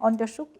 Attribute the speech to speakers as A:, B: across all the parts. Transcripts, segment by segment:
A: onderzoek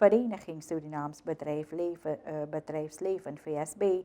A: Vereniging Surinaams bedrijfsleven VSB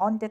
A: 100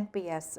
A: NPS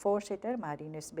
A: voorzitter Marinus B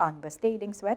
A: aanbestedingswet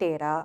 A: 13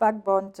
A: vakbond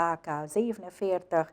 A: AK-47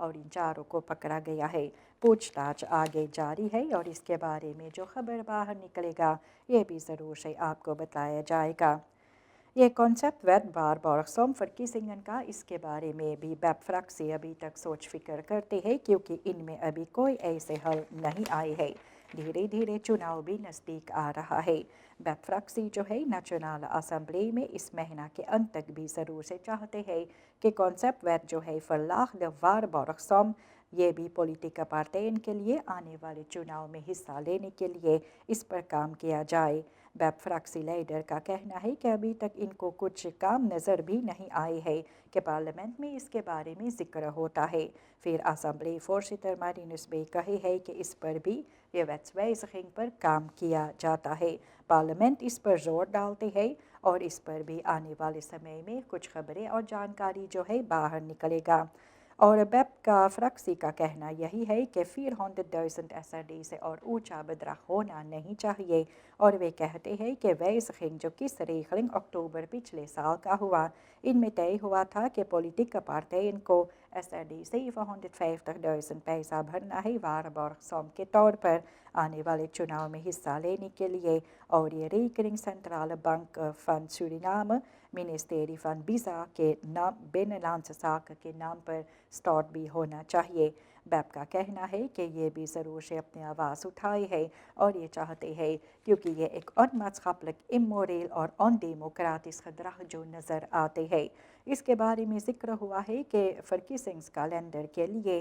A: اور ان چاروں کو پکڑا گیا ہے۔ پوچھ تاچھ آگے جاری ہے اور اس کے بارے میں جو خبر باہر نکلے گا یہ بھی ضرور سے آپ کو بتایا جائے گا۔ یہ کانسیپٹ ویٹ بار بارکسوم فرقی سنگن کا، اس کے بارے میں بھی بیپ فراکسی ابھی تک سوچ فکر کرتے ہیں کیونکہ ان میں ابھی کوئی ایسے حل نہیں آئے ہے۔ دھیرے دھیرے چناؤ بھی نزدیک آ رہا ہے۔ بیپ فراکسی جو ہے نیشنل اسمبلی میں اس مہینہ کے انت تک بھی ضرور سے چاہتے ہیں کہ کانسیپٹ ویٹ جو ہے فرلاح وار بارکسوم یہ بھی پولیٹیکل پارٹیوں کے لیے آنے والے چناؤ میں حصہ لینے کے لیے اس پر کام کیا جائے۔ بیپ فراکسی لیڈر کا کہنا ہے کہ ابھی تک ان کو کچھ کام نظر بھی نہیں آئے ہے کہ پارلیمنٹ میں اس کے بارے میں ذکر ہوتا ہے۔ پھر اسمبلی فورسٹر مارینس بھی کہے ہے کہ اس پر بھی یہ ویزنگ پر کام کیا جاتا ہے۔ پارلیمنٹ اس پر زور ڈالتے ہے اور اس پر بھی آنے والے سمے میں کچھ خبریں اور جانکاری جو ہے باہر نکلے گا۔ اور بیپ کا فراکسی کا کہنا یہی ہے کہ 400,000 SRD سے اور اونچا بدرہ ہونا نہیں چاہیے، اور وہ کہتے ہیں کہ ویزنگ جو کس ریخلنگ اکتوبر پچھلے سال کا ہوا، ان میں طے ہوا تھا کہ پولیٹیکل پارٹیوں کو SRD سے 450,000 پیسہ بھرنا ہے وار بارکسوم کے طور پر آنے والے چناؤ میں حصہ لینے کے لیے، اور یہ recurring central bank fund Suriname ministry fund بیزا کے نام بین لانساک کے نام پر سٹارٹ بھی ہونا چاہیے۔ بیپ کا کہنا ہے کہ یہ بھی ضرور سے اپنی آواز اٹھائے ہے اور یہ چاہتے ہیں کیونکہ یہ ایک انمذہبلک اموریل اور ان ڈیموکریٹس خطرہ جو نظر آتے ہیں۔ اس کے بارے میں ذکر ہوا ہے کہ فرقی سنگز کیلنڈر کے لیے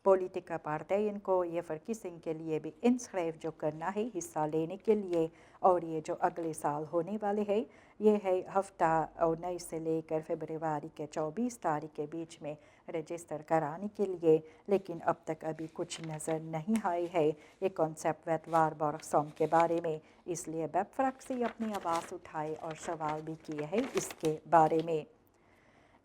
A: پولیٹیکل پارٹیوں کو یہ فرقی سنگھ کے لیے بھی انسکرائب جو کرنا ہے حصہ لینے کے لیے، اور یہ جو اگلے سال ہونے والے ہے یہ ہے ہفتہ 19 سے لے کر فروری کے 24 تاریخ کے بیچ میں رجسٹر کرانے کے لیے، لیکن اب تک ابھی کچھ نظر نہیں آئی ہے یہ کانسیپٹ ویٹ وار بارکسوم کے بارے میں۔ اس لیے بیپ فراکسی اپنی آواز اٹھائے اور سوال بھی کیے ہیں اس کے بارے میں۔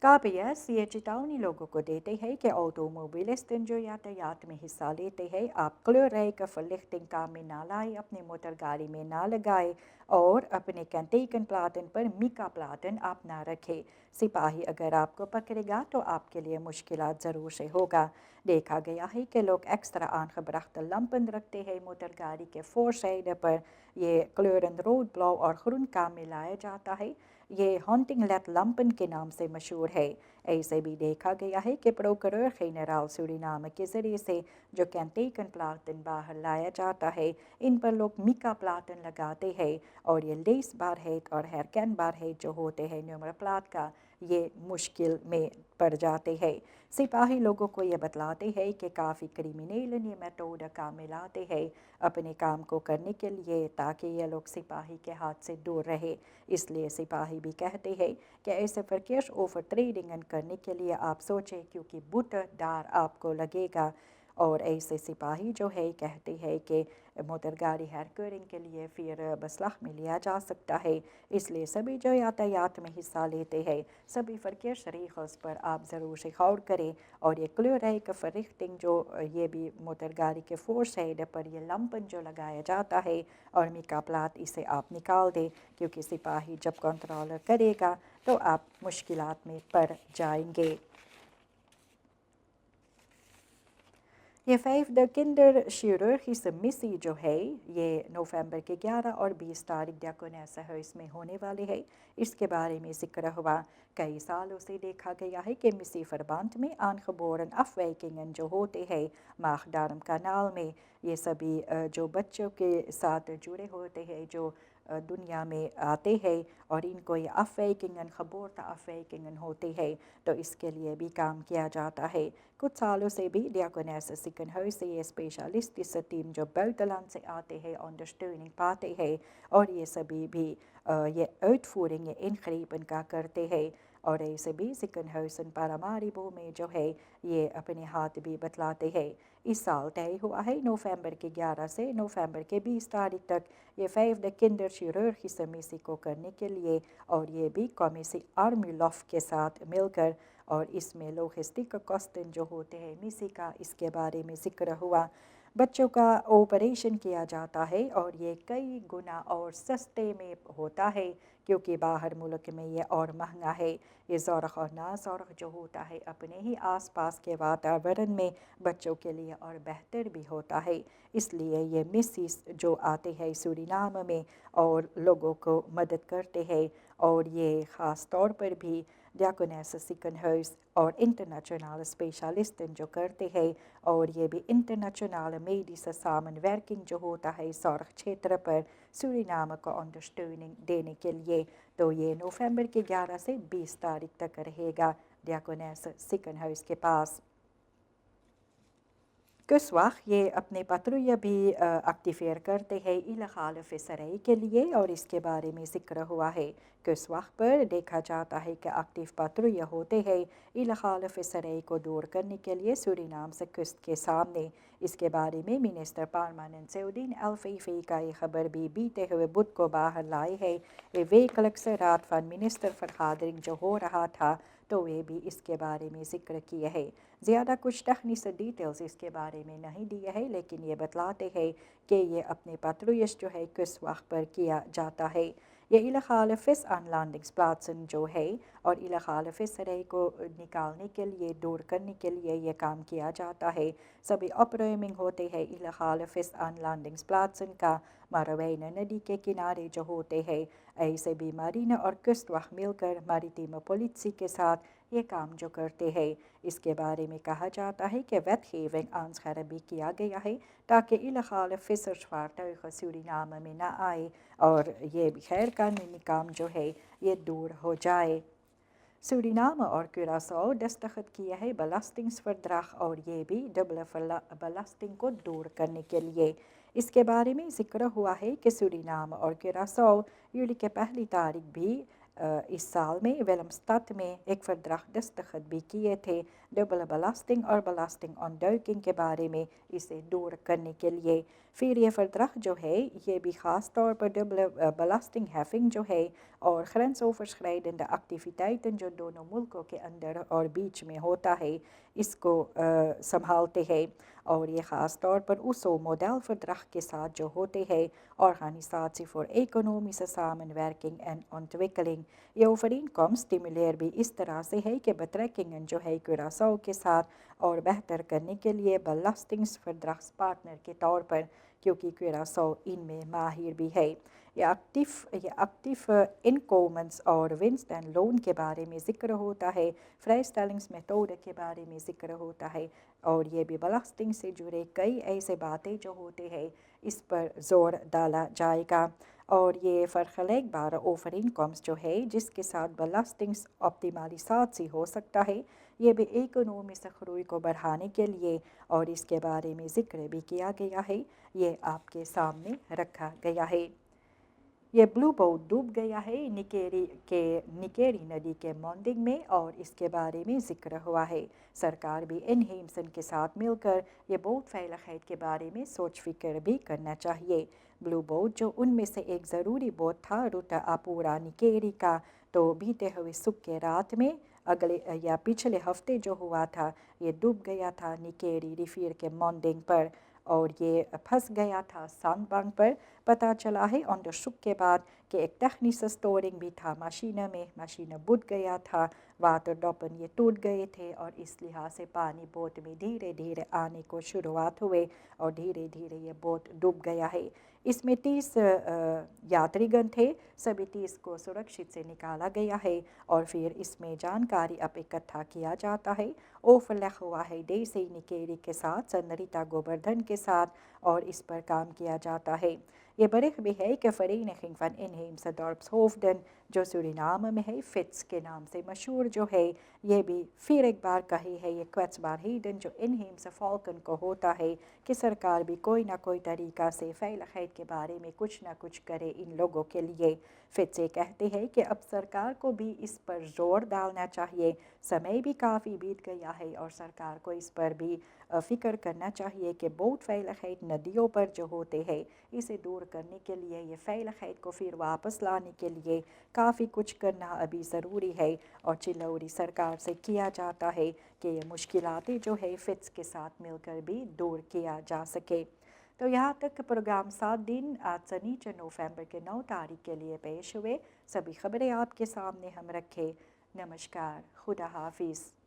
A: KPS یہ چیتونی لوگوں کو دیتے ہیں کہ آٹو موبلسٹ جو یاتایات میں حصہ لیتے ہیں آپ کلوریک فلکٹنگ کام میں نہ لائے، اپنے موٹر گاڑی میں نہ لگائے اور اپنے کنٹیکن پلاٹن پر میکا پلاٹن آپ نہ رکھے۔ سپاہی اگر آپ کو پکڑے گا تو آپ کے لیے مشکلات ضرور سے ہوگا۔ دیکھا گیا ہے کہ لوگ ایکسٹرا آنکھ برخت لمپن رکھتے ہیں موٹر گاڑی کے فور سائڈ پر، یہ کلورن روڈ بلو اور خرون کام میں لایا جاتا ہے، یہ ہانٹنگ لیٹ لمپن کے نام سے مشہور ہے۔ ایسے بھی دیکھا گیا ہے کہ پروکرور جنرل سورینام کے ذریعے سے جو کنٹیکن پلاٹن باہر لایا جاتا ہے ان پر لوگ میکا پلاٹن لگاتے ہیں، اور یہ لیس بار ہیٹ اور ہیرکن بار ہیٹ جو ہوتے ہیں نمبر پلاٹ کا یہ مشکل میں پڑ جاتے ہیں۔ سپاہی لوگوں کو یہ بتلاتے ہیں کہ کافی کرمینل یہ میتھڈ کام میں لاتے ہیں اپنے کام کو کرنے کے لیے تاکہ یہ لوگ سپاہی کے ہاتھ سے دور رہے۔ اس لیے سپاہی بھی کہتے ہیں کہ ایسے فرکیش اوور ٹریڈنگ کرنے کے لیے آپ سوچیں کیونکہ بٹ ڈار آپ کو لگے گا، اور ایسے سپاہی جو ہے کہتے ہیں کہ موٹر گاڑی ہیرکرنگ کے لیے پھر بسلاح میں لیا جا سکتا ہے۔ اس لیے سبھی جو یاتایات میں حصہ لیتے ہیں سبھی فرکیش طریقوں پر آپ ضرور سے غور کریں، اور یہ کلوریک فرکٹنگ جو یہ بھی موٹر گاڑی کے فور سائڈ پر یہ لمپن جو لگایا جاتا ہے اور میکا پلاٹ اسے آپ نکال دیں کیونکہ سپاہی جب کنٹرول کرے گا تو آپ مشکلات میں پڑ جائیں گے۔ یہ 5 کنڈر شیورخیس مسی جو ہے یہ نومبر کے 11 اور 20 تاریخ ڈیاکونیس ہاؤس میں ہونے والے ہے۔ اس کے بارے میں ذکر ہوا کئی سالوں سے دیکھا گیا ہے کہ مسی فربانت میں آنکھ بورن افویکنگن جو ہوتے ہیں ماخ ڈارم کانال میں، یہ سبھی جو بچوں کے ساتھ جڑے ہوتے ہیں جو دنیا میں آتے ہیں اور ان کو یہ افویکنگن خبورتا افویکنگن ہوتے ہیں، تو اس کے لیے بھی کام کیا جاتا ہے۔ کچھ سالوں سے بھی ڈیاکونیس سیکنڈ ہاؤس سے یہ اسپیشلسٹ اس ٹیم جو بیلٹلان سے آتے ہیں انڈرسٹینڈنگ پاتے ہیں، اور یہ سبھی بھی یہ آؤٹ فورنگ یہ انقریبن کا کرتے ہیں، اور ایسے بھی سیکنڈ ہاؤسن پاراماریبو میں جو ہے یہ اپنے ہاتھ بھی بتلاتے ہیں۔ اس سال طے ہوا ہے نومبر کے 11 سے نومبر کے 20 تاریخ تک یہ 5 کنڈر شیورخیس مسی کو کرنے کے لیے، اور یہ بھی کمیسی آرمیلوف کے ساتھ مل کر، اور اس میں لوجسٹک کاسٹن جو ہوتے ہیں مسی کا اس کے بارے میں ذکر ہوا۔ بچوں کا آپریشن کیا جاتا ہے اور یہ کئی گنا اور سستے میں ہوتا ہے کیونکہ باہر ملک میں یہ اور مہنگا ہے۔ یہ ذوق اور ناذوق جو ہوتا ہے اپنے ہی آس پاس کے واتاورن میں بچوں کے لیے اور بہتر بھی ہوتا ہے۔ اس لیے یہ مسز جو آتے ہیں سورینام میں اور لوگوں کو مدد کرتے ہیں، اور یہ خاص طور پر بھی ڈیاکونیس سیکنہرز اور انٹرنیشنل اسپیشلسٹ جو کرتے ہیں، اور یہ بھی انٹرنیشنل میڈیس سامن ورکنگ جو ہوتا ہے سورخ چھیتر پر سورینام کو انڈرسٹینڈنگ دینے کے لیے۔ تو یہ نومبر کے 11 سے 20 تاریخ تک رہے گا ڈیاکونیس سیکنہرز کے پاس۔ کس وقت یہ اپنے پترویا بھی ایکٹیویٹ کرتے ہیں الخالف سرائی کے لیے، اور اس کے بارے میں ذکر ہوا ہے۔ کس وقت پر دیکھا جاتا ہے کہ ایکٹیو پترویا ہوتے ہیں الخالف سرائی کو دور کرنے کے لیے سورینام سے کست کے سامنے۔ اس کے بارے میں منسٹر پارماننٹ سعودین الفیفی کا یہ خبر بھی بیتے ہوئے بدھ کو باہر لائے ہے۔ یہ ویک رات فن منسٹر فرخادرنگ جو ہو رہا تھا تو وہ بھی اس کے بارے میں ذکر کیے ہے۔ زیادہ کچھ ٹیکنیکل ڈیٹیلز اس کے بارے میں نہیں دیے ہے، لیکن یہ بتلاتے ہیں کہ یہ اپنے پترویش جو ہے کس وقت پر کیا جاتا ہے۔ یہ الخالفس ان لینڈنگس پلاتسن جو ہے اور الخالفس سرے کو نکالنے کے لیے دور کرنے کے لیے یہ کام کیا جاتا ہے۔ سبھی اپرویمنگ ہوتے ہیں الخالفس ان لینڈنگس پلاتسن کا ماروینہ ندی کے کنارے جو ہوتے ہیں۔ ایسے بھی مارینہ اور کسٹ وقت مل کر میریٹیم پولیسی کے ساتھ یہ کام جو کرتے ہیں۔ اس کے بارے میں کہا جاتا ہے کہ ویت ہیونگ آنس خرابی کیا گیا ہے تاکہ الخالف فسرش فارٹوخ سورینام میں نہ آئے اور یہ غیر قانونی کام جو ہے یہ دور ہو جائے۔ سورینام اور کیوراساؤ دستخط کیا ہے بلاسٹنگز فردرخ اور یہ بھی ڈبل بلاسٹنگ کو دور کرنے کے لیے۔ اس کے بارے میں ذکر ہوا ہے کہ سورینام اور کیوراساؤ یولی کے پہلی تاریخ بھی اس سال میں ویلمسٹت میں ایک فردرخت دستخط بھی کیے تھے ڈبل بلاسٹنگ اور بلاسٹنگ آن ڈرکنگ کے بارے میں اسے دور کرنے کے لیے۔ پھر یہ فردرخت جو ہے یہ بھی خاص طور پر ڈبل بلاسٹنگ ہیفنگ جو ہے اور خرنس اوورشرائڈنڈ ایکٹیویٹائٹن جو دونوں ملکوں کے اندر اور بیچ میں ہوتا ہے اس کو سنبھالتے ہیں، اور یہ خاص طور پر اسو ماڈل فردرخت کے ساتھ جو ہوتے ہیں Organisatie voor Economische Samenwerking en Ontwikkeling۔ یہ اوفرین کام سٹیمولر بھی اس طرح سے ہے کہ بتریکنگن جو ہے کیوراساؤ کے ساتھ اور بہتر کرنے کے لیے بلاسٹنگز فردرخت پارٹنر کے طور پر، کیونکہ کیوراساؤ ان میں ماہر بھی ہے۔ یہ ایکٹیو انکومنس اور ونسٹ اینڈ لون کے بارے میں ذکر ہوتا ہے، فری اسٹائلنگس میتھوڈ کے بارے میں ذکر ہوتا ہے، اور یہ بھی بلاسٹنگ سے جڑے کئی ایسے باتیں جو ہوتے ہیں اس پر زور ڈالا جائے گا۔ اور یہ فرخلیگ بار اوفرین کامس جو ہے جس کے ساتھ بلاسٹنگز آپٹیمالی ساتھ سی ہو سکتا ہے، یہ بھی اکنومی سخروئی کو بڑھانے کے لیے، اور اس کے بارے میں ذکر بھی کیا گیا ہے، یہ آپ کے سامنے رکھا گیا ہے۔ یہ بلو بوٹ ڈوب گیا ہے نیکیری ندی کے مونڈنگ میں، اور اس کے بارے میں ذکر ہوا ہے۔ سرکار بھی ان ہیمسن کے ساتھ مل کر یہ بوٹ فیلخیت کے بارے میں سوچ فکر بھی کرنا چاہیے۔ بلو بوٹ جو ان میں سے ایک ضروری بوٹ تھا روٹا اپورا نیکیری کا، تو بیتے ہوئے صبح کے رات میں پچھلے ہفتے جو ہوا تھا یہ ڈوب گیا تھا نیکیری ریفیر کے مونڈنگ پر، اور یہ پھنس گیا تھا سانگ بانگ پر۔ پتہ چلا ہے آن شک کے بعد کہ ایک ٹیکنیکل اسٹورنگ بھی تھا مشینہ بجھ گیا تھا، واٹر ڈوپن یہ ٹوٹ گئے تھے، اور اس لحاظ سے پانی بوٹ میں دھیرے دھیرے آنے کو شروعات ہوئے اور دھیرے دھیرے یہ بوٹ ڈوب گیا ہے۔ اس میں 30 یاتری گن تھے، سبھی 30 کو سرکشت سے نکالا گیا ہے، اور پھر اس میں جانکاری اب اکٹھا کیا جاتا ہے۔ اوفلخ ہوا ہے دیسی نیکیری کے ساتھ سنریتا گوبردھن کے ساتھ، اور اس پر کام کیا جاتا ہے۔ یہ برخ بھی ہے کہ فرینگing van Inheemse Dorpshoofden جو سورینام میں ہے فٹس کے نام سے مشہور جو ہے، یہ بھی پھر ایک بار کہی ہے یہ کویٹس بار ہیڈن جو انہیمس فالکن کو ہوتا ہے کہ سرکار بھی کوئی نہ کوئی طریقہ سے فیلخیت کے بارے میں کچھ نہ کچھ کرے ان لوگوں کے لیے۔ فٹس یہ کہتے ہیں کہ اب سرکار کو بھی اس پر زور ڈالنا چاہیے، سمے بھی کافی بیت گیا ہے اور سرکار کو اس پر بھی فکر کرنا چاہیے کہ بہت فعل خیر ندیوں پر جو ہوتے ہیں اسے دور کرنے کے لیے، یہ فعل خیر کو پھر واپس لانے کے لیے کافی کچھ کرنا ابھی ضروری ہے، اور چلوری سرکار سے کیا جاتا ہے کہ یہ مشکلاتیں جو ہے فٹس کے ساتھ مل کر بھی دور کیا جا سکے۔ تو یہاں تک پروگرام 7 دن آج سنیچر نومبر کے 9 تاریخ کے لیے پیش ہوئے۔ سبھی خبریں آپ کے سامنے ہم رکھے۔ نمسکار، خدا حافظ۔